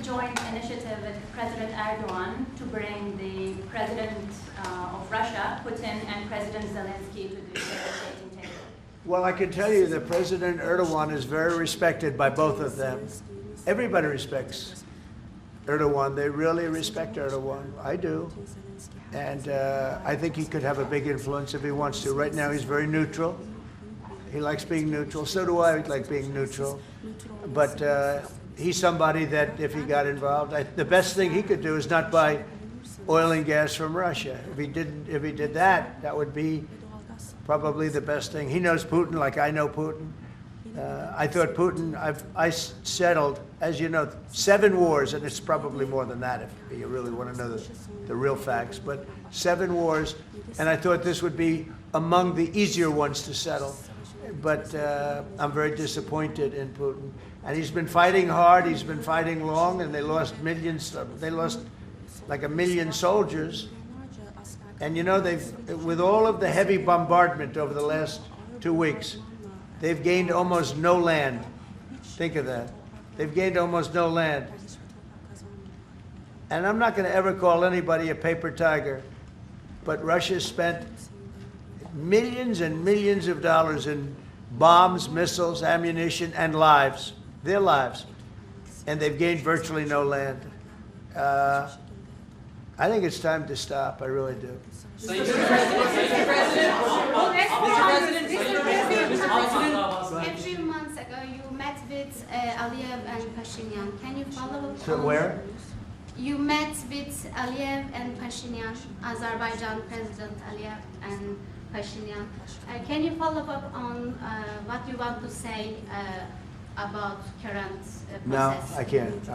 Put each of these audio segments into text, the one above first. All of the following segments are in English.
joint initiative with President Erdogan to bring the President of Russia, Putin, and President Zelensky to the negotiating table? Well, I can tell you that President Erdogan is very respected by both of them. Everybody respects Erdogan. They really respect Erdogan. I do. And I think he could have a big influence if he wants to. Right now, he's very neutral. He likes being neutral. So do I like being neutral. But he's somebody that, if he got involved, the best thing he could do is not buy oil and gas from Russia. If he did that, that would be probably the best thing. He knows Putin like I know Putin. I thought Putin, I settled, as you know, 7 wars, and it's probably more than that if you really want to know the real facts, but 7 wars, and I thought this would be among the easier ones to settle. But I'm very disappointed in Putin. And he's been fighting hard, he's been fighting long, and they lost millions, they lost like 1 million soldiers. And you know, with all of the heavy bombardment over the last 2 weeks, they've gained almost no land. Think of that. They've gained almost no land. And I'm not going to ever call anybody a paper tiger, but Russia spent millions and millions of dollars in bombs, missiles, ammunition, and lives, their lives. And they've gained virtually no land. I think it's time to stop. I really do. Mr. President, a few months ago, you met with Aliyev and Pashinyan. Can you follow up? So where? You met with Aliyev and Pashinyan, Azerbaijan President Aliyev and Pashinyan. Can you follow up on what you want to say about current process? No, I can't. I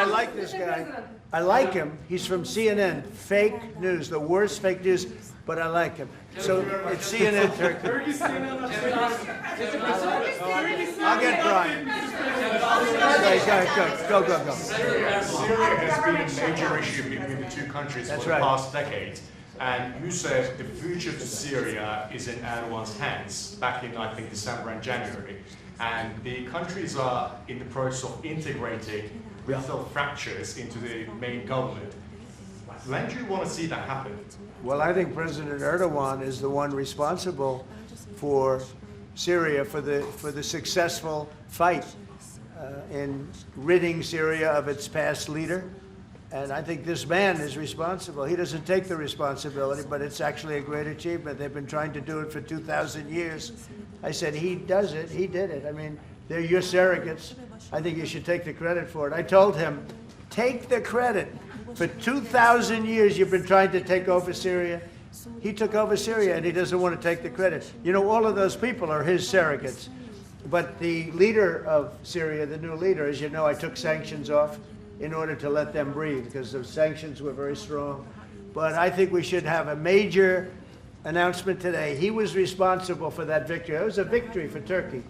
like this guy. I like him. He's from CNN. Fake news, the worst fake news, but I like him. So it's CNN Turkey. I'll get Brian. Go. Syria has been a major issue between the 2 countries for the past decade. And you said the future to Syria is in Erdogan's hands back in, I think, December and January. And the countries are in the process of integrating little fractures into the main government. When do you want to see that happen? Well, I think President Erdogan is the one responsible for Syria, for the successful fight in ridding Syria of its past leader. And I think this man is responsible. He doesn't take the responsibility, but it's actually a great achievement. They've been trying to do it for 2,000 years. I said, he does it, he did it. I mean, they're your surrogates. I think you should take the credit for it. I told him, take the credit. For 2,000 years, you've been trying to take over Syria. He took over Syria, and he doesn't want to take the credit. You know, all of those people are his surrogates. But the leader of Syria, the new leader, as you know, I took sanctions off in order to let them breathe, because the sanctions were very strong. But I think we should have a major announcement today. He was responsible for that victory. It was a victory for Turkey,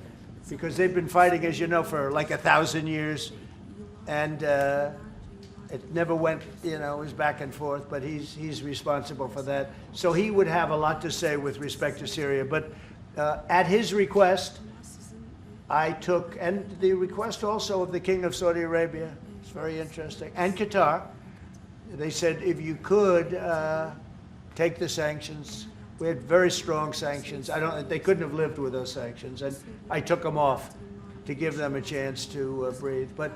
because they've been fighting, as you know, for like 1,000 years. And it never went, you know, it was back and forth, but he's responsible for that. So he would have a lot to say with respect to Syria. But at his request, I took, and the request also of the King of Saudi Arabia, it's very interesting, and Qatar, they said if you could take the sanctions. We had very strong sanctions. They couldn't have lived with those sanctions, and I took them off to give them a chance to breathe. But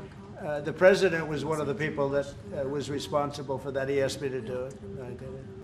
the president was one of the people that was responsible for that. He asked me to do it, and I did it.